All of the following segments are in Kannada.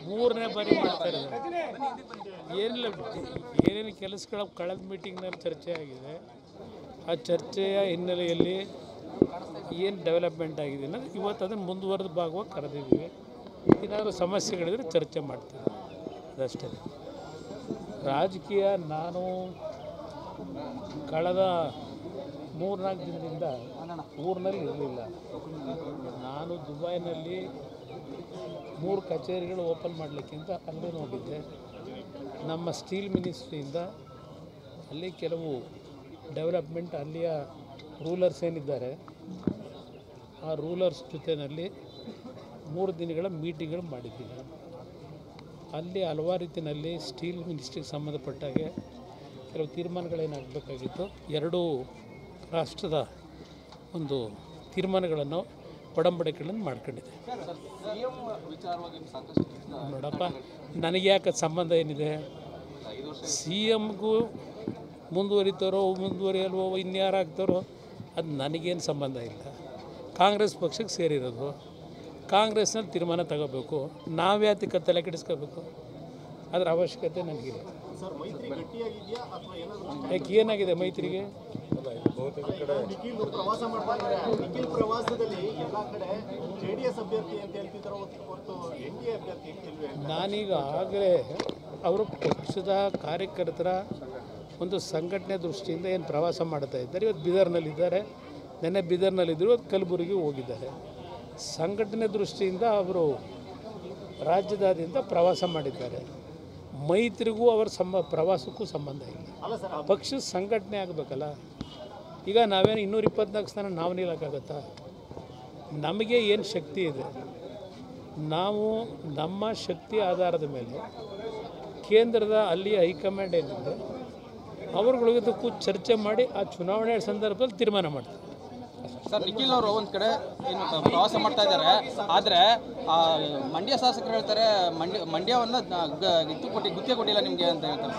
ಮೂರನೇ ಬಾರಿ ಮಾಡ್ತಾ ಇರೋದು. ಏನಿಲ್ಲ, ಏನೇನು ಕೆಲಸಗಳ ಕಳೆದ ಮೀಟಿಂಗ್ನಲ್ಲಿ ಚರ್ಚೆ ಆಗಿದೆ. ಆ ಚರ್ಚೆಯ ಹಿನ್ನೆಲೆಯಲ್ಲಿ ಏನು ಡೆವಲಪ್ಮೆಂಟ್ ಆಗಿದೆ ಅನ್ನೋದು ಇವತ್ತು ಅದನ್ನು ಮುಂದುವರೆದ ಭಾಗವಾಗಿ ಕರೆದಿದ್ದೀವಿ. ಏನಾದರೂ ಸಮಸ್ಯೆಗಳಿದ್ರೆ ಚರ್ಚೆ ಮಾಡ್ತೀವಿ, ಅದಷ್ಟೇ. ರಾಜಕೀಯ ನಾನು ಕಳೆದ 3-4 ದಿನದಿಂದ ಊರಿನಲ್ಲಿ ಇರಲಿಲ್ಲ. ನಾನು ದುಬೈನಲ್ಲಿ 3 ಕಚೇರಿಗಳು ಓಪನ್ ಮಾಡಲಿಕ್ಕಿಂತ ಅಲ್ಲೇ ಹೋಗಿದ್ದೆ. ನಮ್ಮ ಸ್ಟೀಲ್ ಮಿನಿಸ್ಟ್ರಿಯಿಂದ ಅಲ್ಲಿ ಕೆಲವು ಡೆವಲಪ್ಮೆಂಟ್, ಅಲ್ಲಿಯ ರೂಲರ್ಸ್ ಏನಿದ್ದಾರೆ ಆ ರೂಲರ್ಸ್ ಜೊತೆಯಲ್ಲಿ 3 ದಿನಗಳ ಮೀಟಿಂಗ್ಗಳು ಮಾಡಿದ್ದೀನಿ. ಅಲ್ಲಿ ಹಲವಾರು ರೀತಿಯಲ್ಲಿ ಸ್ಟೀಲ್ ಮಿನಿಸ್ಟ್ರಿಗೆ ಸಂಬಂಧಪಟ್ಟಾಗೆ ಕೆಲವು ತೀರ್ಮಾನಗಳೇನಾಗಬೇಕಾಗಿತ್ತು. 2 ರಾಷ್ಟ್ರದ ಒಂದು ತೀರ್ಮಾನಗಳನ್ನು, ಒಡಂಬಡಿಕೆಗಳನ್ನು ಮಾಡ್ಕೊಂಡಿದೆ. ನೋಡಪ್ಪ, ನನಗೆ ಯಾಕೆ ಸಂಬಂಧ ಏನಿದೆ? ಸಿ ಎಮ್ಗೂ ಮುಂದುವರಿಯಲ್ವೋ ಇನ್ಯಾರಾಗ್ತಾರೋ ಅದು ನನಗೇನು ಸಂಬಂಧ ಇಲ್ಲ. ಕಾಂಗ್ರೆಸ್ ಪಕ್ಷಕ್ಕೆ ಸೇರಿರೋದು, ಕಾಂಗ್ರೆಸ್ನಲ್ಲಿ ತೀರ್ಮಾನ ತಗೋಬೇಕು. ನಾವ್ಯಾತಕ್ಕೆ ತಲೆ ಕೆಡಿಸ್ಕೋಬೇಕು? ಅದರ ಅವಶ್ಯಕತೆ ನನಗಿಲ್ಲ. ಯಾಕೆ ಏನಾಗಿದೆ ಮೈತ್ರಿಗೆ? ನಾನೀಗ ಆಗಲೇ ಅವರು ಪಕ್ಷದ ಕಾರ್ಯಕರ್ತರ ಒಂದು ಸಂಘಟನೆ ದೃಷ್ಟಿಯಿಂದ ಏನು ಪ್ರವಾಸ ಮಾಡ್ತಾ ಇದ್ದಾರೆ. ಇವತ್ತು ಬೀದರ್ನಲ್ಲಿದ್ದಾರೆ, ನೆನ್ನೆ ಬೀದರ್ನಲ್ಲಿದ್ದರು, ಇವತ್ತು ಕಲಬುರಗಿ ಹೋಗಿದ್ದಾರೆ. ಸಂಘಟನೆ ದೃಷ್ಟಿಯಿಂದ ಅವರು ರಾಜ್ಯದಾದ್ಯಂತ ಪ್ರವಾಸ ಮಾಡಿದ್ದಾರೆ. ಮೈತ್ರಿಗೂ ಅವರ ಪ್ರವಾಸಕ್ಕೂ ಸಂಬಂಧ ಇಲ್ಲ. ಪಕ್ಷದ ಸಂಘಟನೆ ಆಗಬೇಕಲ್ಲ. ಈಗ ನಾವೇನು 224 ಸ್ಥಾನ ನಾವು ನಿಲ್ಲಕ್ಕಾಗತ್ತಾ? ನಮಗೆ ಏನು ಶಕ್ತಿ ಇದೆ, ನಾವು ನಮ್ಮ ಶಕ್ತಿ ಆಧಾರದ ಮೇಲೆ ಕೇಂದ್ರದ ಅಲ್ಲಿಯ ಹೈಕಮಾಂಡ್ ಏನಿದೆ ಅವ್ರಗಳಿಗೂ ಚರ್ಚೆ ಮಾಡಿ ಆ ಚುನಾವಣೆ ಸಂದರ್ಭದಲ್ಲಿ ತೀರ್ಮಾನ ಮಾಡ್ತಾರೆ. ಸರ್, ನಿಖಿಲ್ ಅವರು ಒಂದು ಕಡೆ ಏನು ಪ್ರವಾಸ ಮಾಡ್ತಾ ಇದ್ದಾರೆ, ಆದರೆ ಮಂಡ್ಯ ಶಾಸಕರು ಹೇಳ್ತಾರೆ ಮಂಡ್ಯವನ್ನು ಗುತ್ತಿಗೆ ಕೊಟ್ಟಿಲ್ಲ ನಿಮಗೆ ಅಂತ ಹೇಳ್ತಾರೆ.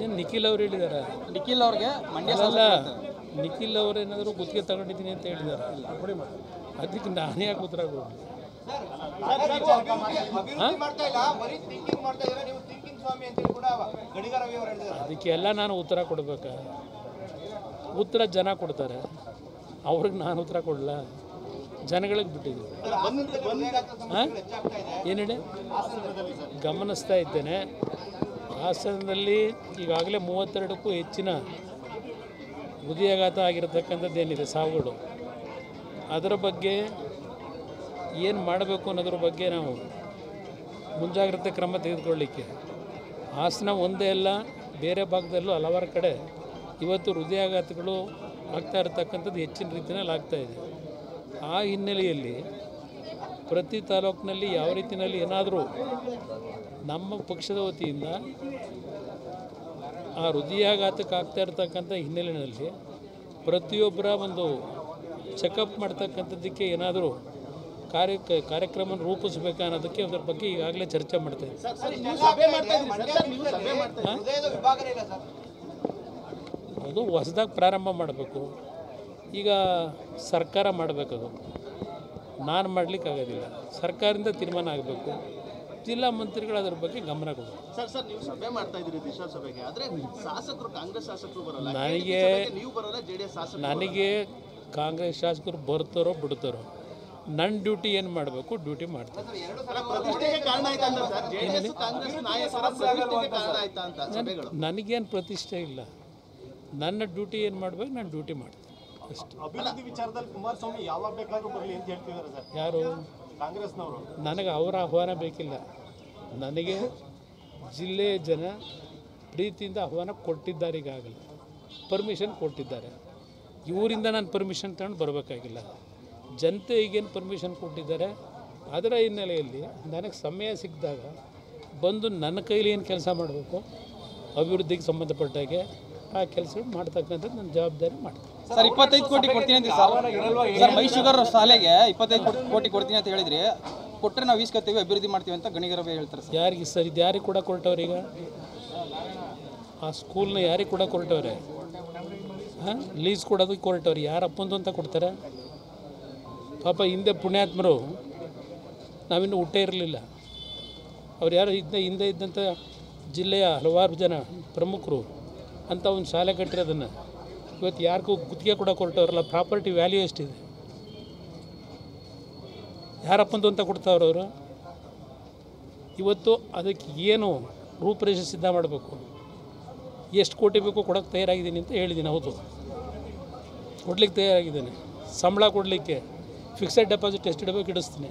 ಏನು ನಿಖಿಲ್ ಅವರು ಹೇಳಿದ್ದಾರೆ? ನಿಖಿಲ್ ಅವ್ರಿಗೆ ಮಂಡ್ಯ ನಿಖಿಲ್ ಅವರು ಏನಾದರೂ ಗುತ್ತಿಗೆ ತಗೊಂಡಿದ್ದೀನಿ ಅಂತ ಹೇಳಿದ್ದಾರೆ. ಅದಕ್ಕೆ ನಾನೇ ಯಾಕೆ ಉತ್ತರ ಕೊಡಲಿ? ಅದಕ್ಕೆಲ್ಲ ನಾನು ಉತ್ತರ ಕೊಡಬೇಕಾ? ಉತ್ತರ ಜನ ಕೊಡ್ತಾರೆ, ಅವ್ರಿಗೆ ನಾನು ಉತ್ತರ ಕೊಡಲ್ಲ. ಜನಗಳಿಗೆ ಬಿಟ್ಟಿದ್ದು. ಏನು ಹೇಳಿ ಗಮನಿಸ್ತಾ ಇದ್ದೇನೆ. ಹಾಸನದಲ್ಲಿ ಈಗಾಗಲೇ 32ಕ್ಕೂ ಹೆಚ್ಚಿನ ಹೃದಯಾಘಾತ ಆಗಿರತಕ್ಕಂಥದ್ದು ಏನಿದೆ, ಸಾವುಗಳು, ಅದರ ಬಗ್ಗೆ ಏನು ಮಾಡಬೇಕು ಅನ್ನೋದ್ರ ಬಗ್ಗೆ ನಾವು ಮುಂಜಾಗ್ರತೆ ಕ್ರಮ ತೆಗೆದುಕೊಳ್ಳಿಕ್ಕೆ ಹಾಸನ ಒಂದೇ ಅಲ್ಲ, ಬೇರೆ ಭಾಗದಲ್ಲೂ ಹಲವಾರು ಕಡೆ ಇವತ್ತು ಹೃದಯಾಘಾತಗಳು ಆಗ್ತಾ ಇರತಕ್ಕಂಥದ್ದು ಹೆಚ್ಚಿನ ರೀತಿಯಲ್ಲಿ ಆಗ್ತಾಯಿದೆ. ಆ ಹಿನ್ನೆಲೆಯಲ್ಲಿ ಪ್ರತಿ ತಾಲೂಕಿನಲ್ಲಿ ಯಾವ ರೀತಿಯಲ್ಲಿ ಏನಾದರೂ ನಮ್ಮ ಪಕ್ಷದ ವತಿಯಿಂದ ಆ ಹೃದಯಾಘಾತಕ್ಕೆ ಆಗ್ತಾ ಇರತಕ್ಕಂಥ ಹಿನ್ನೆಲೆಯಲ್ಲಿ ಪ್ರತಿಯೊಬ್ಬರ ಒಂದು ಚೆಕಪ್ ಮಾಡ್ತಕ್ಕಂಥದ್ದಕ್ಕೆ ಏನಾದರೂ ಕಾರ್ಯಕ್ರಮ ರೂಪಿಸಬೇಕಾ ಅನ್ನೋದಕ್ಕೆ ಅದರ ಬಗ್ಗೆ ಈಗಾಗಲೇ ಚರ್ಚೆ ಮಾಡ್ತಾಯಿದ್ದೀವಿ. ಅದು ಹೊಸದಾಗಿ ಪ್ರಾರಂಭ ಮಾಡಬೇಕು. ಈಗ ಸರ್ಕಾರ ಮಾಡಬೇಕದು, ನಾನು ಮಾಡಲಿಕ್ಕಾಗೋದಿಲ್ಲ. ಸರ್ಕಾರದಿಂದ ತೀರ್ಮಾನ ಆಗಬೇಕು. ಜಿಲ್ಲಾ ಮಂತ್ರಿಗಳು ಅದರ ಬಗ್ಗೆ ಗಮನ ಕೊಡಬೇಕು. ನನಗೆ ಕಾಂಗ್ರೆಸ್ ಶಾಸಕರು ಬರ್ತಾರೋ ಬಿಡ್ತಾರೋ, ನನ್ನ ಡ್ಯೂಟಿ ಏನು ಮಾಡಬೇಕು ಡ್ಯೂಟಿ ಮಾಡ್ತಾರೆ. ನನಗೇನು ಪ್ರತಿಷ್ಠೆ ಇಲ್ಲ. ನನ್ನ ಡ್ಯೂಟಿ ಏನು ಮಾಡಬೇಕು ನಾನು ಡ್ಯೂಟಿ ಮಾಡ್ತೀನಿ ಅಷ್ಟೇ. ಅಭಿವೃದ್ಧಿ ವಿಚಾರದಲ್ಲಿ ಕುಮಾರಸ್ವಾಮಿ ಯಾವಾಗ ಬೇಕಾದ್ರೂ ಬರಲಿ ಅಂತ ಹೇಳ್ತಿದ್ದಾರೆ ಸರ್. ಯಾರು? ಕಾಂಗ್ರೆಸ್ನವರು. ನನಗೆ ಅವರ ಆಹ್ವಾನ ಬೇಕಿಲ್ಲ. ನನಗೆ ಜಿಲ್ಲೆಯ ಜನ ಪ್ರೀತಿಯಿಂದ ಆಹ್ವಾನ ಕೊಟ್ಟಿದ್ದಾರೆ. ಈಗಾಗಲೇ ಪರ್ಮಿಷನ್ ಕೊಟ್ಟಿದ್ದಾರೆ. ಇವರಿಂದ ನಾನು ಪರ್ಮಿಷನ್ ತಗೊಂಡು ಬರಬೇಕಾಗಿಲ್ಲ. ಜನತೆ ಈಗೇನು ಪರ್ಮಿಷನ್ ಕೊಟ್ಟಿದ್ದಾರೆ ಅದರ ಹಿನ್ನೆಲೆಯಲ್ಲಿ ನನಗೆ ಸಮಯ ಸಿಕ್ಕಿದಾಗ ಬಂದು ನನ್ನ ಕೈಲಿ ಏನು ಕೆಲಸ ಮಾಡಬೇಕು ಅಭಿವೃದ್ಧಿಗೆ ಸಂಬಂಧಪಟ್ಟಾಗೆ ಆ ಕೆಲಸಗಳು ಮಾಡ್ತಕ್ಕಂಥದ್ದು ನನ್ನ ಜವಾಬ್ದಾರಿ ಮಾಡ್ತೀನಿ. ಸರ್, 25 ಕೋಟಿ ಕೊಡ್ತೀನಿ ಅಂತ ಸರ್, ಮೈ ಶುಗರ್ ಶಾಲೆಗೆ 25 ಕೋಟಿ ಕೊಡ್ತೀನಿ ಅಂತ ಹೇಳಿದ್ರಿ. ಕೊಟ್ಟರೆ ನಾವು ಈಸ್ಕೊತೀವಿ, ಅಭಿವೃದ್ಧಿ ಮಾಡ್ತೀವಿ ಅಂತ ಗಣಿಗರವೇ ಹೇಳ್ತಾರೆ. ಯಾರಿಗೆ ಸರ್? ಇದು ಯಾರಿಗೆ ಕೂಡ ಕೊಟ್ಟವ್ರೀಗ? ಆ ಸ್ಕೂಲ್ನ ಯಾರಿಗೆ ಕೂಡ ಕೊಟ್ಟವ್ರೆ? ಹಾಂ, ಲೀಸ್ ಕೊಡೋದಕ್ಕೆ ಹೊರಟವ್ರು. ಯಾರಪ್ಪಂದು ಅಂತ ಕೊಡ್ತಾರೆ? ಪಾಪ ಹಿಂದೆ ಪುಣ್ಯಾತ್ಮರು ನಾವಿನ್ನೂ ಹುಟ್ಟೇ ಇರಲಿಲ್ಲ. ಅವ್ರು ಯಾರು ಹಿಂದೆ ಇದ್ದಂಥ ಜಿಲ್ಲೆಯ ಹಲವಾರು ಜನ ಪ್ರಮುಖರು ಅಂತ ಒಂದು ಶಾಲೆ ಕಟ್ಟಿರೋದನ್ನು ಇವತ್ತು ಯಾರಿಗೂ ಗುತ್ತಿಗೆ ಕೂಡ ಕೊಟ್ಟವ್ರಲ್ಲ. ಪ್ರಾಪರ್ಟಿ ವ್ಯಾಲ್ಯೂ ಎಷ್ಟಿದೆ? ಯಾರಪ್ಪಂದು ಅಂತ ಕೊಡ್ತಾವ್ರವರು. ಇವತ್ತು ಅದಕ್ಕೆ ಏನು ರೂಪರೇಷೆ ಸಿದ್ಧ ಮಾಡಬೇಕು, ಎಷ್ಟು ಕೋಟಿ ಬೇಕು ಕೊಡೋಕ್ಕೆ ತಯಾರಾಗಿದ್ದೀನಿ ಅಂತ ಹೇಳಿದ್ದೀನಿ. ಹೌದು, ಕೊಡ್ಲಿಕ್ಕೆ ತಯಾರಾಗಿದ್ದೇನೆ. ಸಂಬಳ ಕೊಡಲಿಕ್ಕೆ ಫಿಕ್ಸೆಡ್ ಡೆಪಾಸಿಟ್ ಎಷ್ಟು ಇಡಬೇಕು ಇಡಿಸ್ತೀನಿ.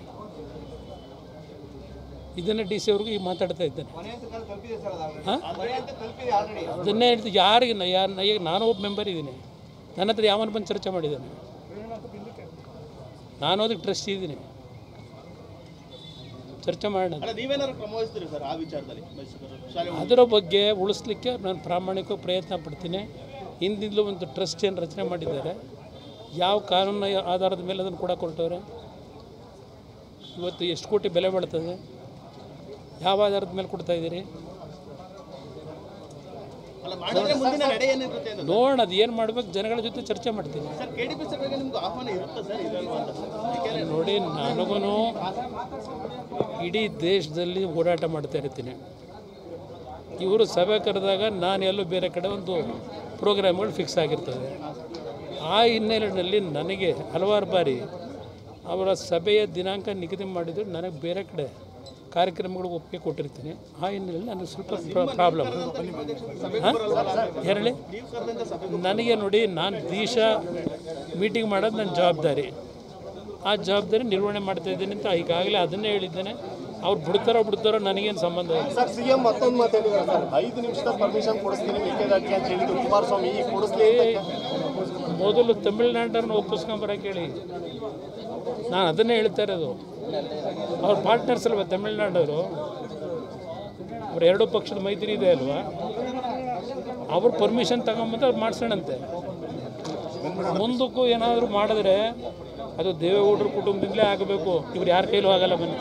ಇದನ್ನೇ ಡಿ ಸಿ ಅವ್ರಿಗೂ ಈಗ ಮಾತಾಡ್ತಾ ಇದ್ದೇನೆ. ಹಾಂ, ಅದನ್ನೇ ಹೇಳ್ತೀನಿ. ಈಗ ನಾನು ಒಬ್ಬ ಮೆಂಬರ್ ಇದ್ದೀನಿ. ನನ್ನ ಹತ್ರ ಯಾವನು ಬಂದು ಚರ್ಚೆ ಮಾಡಿದ್ದಾನೆ? ನಾನು ಅದಕ್ಕೆ ಟ್ರಸ್ಟ್ ಇದ್ದೀನಿ. ಚರ್ಚೆ ಮಾಡೋಣ. ಅದರ ಬಗ್ಗೆ ಉಳಿಸ್ಲಿಕ್ಕೆ ನಾನು ಪ್ರಾಮಾಣಿಕ ಪ್ರಯತ್ನ ಪಡ್ತೀನಿ. ಹಿಂದಿಂದಲೂ ಒಂದು ಟ್ರಸ್ಟ್ ಏನು ರಚನೆ ಮಾಡಿದ್ದಾರೆ. ಯಾವ ಕಾನೂನು ಆಧಾರದ ಮೇಲೆ ಅದನ್ನು ಕೂಡ ಕೊಟ್ಟವ್ರೆ. ಇವತ್ತು ಎಷ್ಟು ಕೋಟಿ ಬೆಲೆ ಬಾಳ್ತದೆ, ಯಾವ ಆಧಾರದ ಮೇಲೆ ಕೊಡ್ತಾ ಇದ್ದೀರಿ? ನೋಡೋಣ, ಅದು ಏನು ಮಾಡಬೇಕು, ಜನಗಳ ಜೊತೆ ಚರ್ಚೆ ಮಾಡ್ತೀನಿ. ನೋಡಿ, ನನಗೂ ಇಡೀ ದೇಶದಲ್ಲಿ ಓಡಾಟ ಮಾಡ್ತಾ ಇರ್ತೀನಿ. ಇವರು ಸಭೆ ಕರೆದಾಗ ನಾನು ಎಲ್ಲೋ ಬೇರೆ ಕಡೆ ಒಂದು ಪ್ರೋಗ್ರಾಮ್ಗಳು ಫಿಕ್ಸ್ ಆಗಿರ್ತದೆ. ಆ ಹಿನ್ನೆಲೆಯಲ್ಲಿ ನನಗೆ ಹಲವಾರು ಬಾರಿ ಅವರ ಸಭೆಯ ದಿನಾಂಕ ನಿಗದಿ ಮಾಡಿದರೆ ನನಗೆ ಬೇರೆ ಕಡೆ ಕಾರ್ಯಕ್ರಮಗಳು ಒಪ್ಪಿಗೆ ಕೊಟ್ಟಿರ್ತೀನಿ. ಆ ಹಿನ್ನೆಲೆಯಲ್ಲಿ ನನಗೆ ಸ್ವಲ್ಪ ಪ್ರಾಬ್ಲಮ್. ಹೇಳಿ, ನನಗೆ ನೋಡಿ, ನಾನು ದಿವಸ ಮೀಟಿಂಗ್ ಮಾಡೋದು ನನ್ನ ಜವಾಬ್ದಾರಿ. ಆ ಜವಾಬ್ದಾರಿ ನಿರ್ವಹಣೆ ಮಾಡ್ತಾಯಿದ್ದೀನಿ ಅಂತ ಈಗಾಗಲೇ ಅದನ್ನೇ ಹೇಳಿದ್ದೇನೆ. ಅವ್ರು ಬಿಡ್ತಾರೋ ನನಗೇನು ಸಂಬಂಧ ಇಲ್ಲ. ಸರ್, ಸಿಎಂ ಮತ್ತೊಂದು ಮಾತು ಹೇಳಿದ್ದಾರೆ ಸರ್, 5 ನಿಮಿಷದ ಪರ್ಮಿಷನ್ ಕೊಡಿಸ್ತೀನಿ ಮೇಕೆದಾಟಿಗೆ ಅಂತ ಹೇಳಿದ್ರು ಕುಮಾರಸ್ವಾಮಿ. ಈಗ ಕೊಡಿಸ್ಲಿ. ಮೊದಲು ತಮಿಳ್ನಾಡನ್ನು ಒಪ್ಪಿಸ್ಕೊಂಬರಕ್ಕೆ ಹೇಳಿ. ನಾನು ಅದನ್ನೇ ಹೇಳ್ತಾ ಇರೋದು. ಅವ್ರ ಪಾರ್ಟ್ನರ್ಸ್ ಅಲ್ವಾ ತಮಿಳ್ನಾಡವರು? ಅವ್ರು ಎರಡೂ ಪಕ್ಷದ ಮೈತ್ರಿ ಇದೆ ಅಲ್ವಾ? ಅವ್ರು ಪರ್ಮಿಷನ್ ತಗೊಂಬಂದು ಅವ್ರು ಮಾಡಿಸೋಣಂತೆ. ಮುಂದಕ್ಕೂ ಏನಾದರೂ ಮಾಡಿದ್ರೆ ಅದು ದೇವೇಗೌಡರ ಕುಟುಂಬದಿಂದಲೇ ಆಗಬೇಕು. ಇವ್ರು ಯಾರ ಕೈಲೂ ಆಗಲ್ಲ. ಬನ್ನಿ.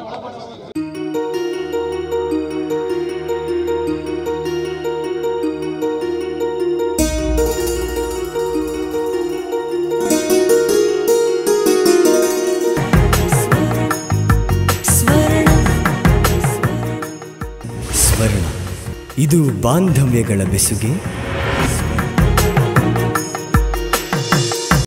ಇದು ಬಾಂಧವ್ಯಗಳ ಬೆಸುಗೆ.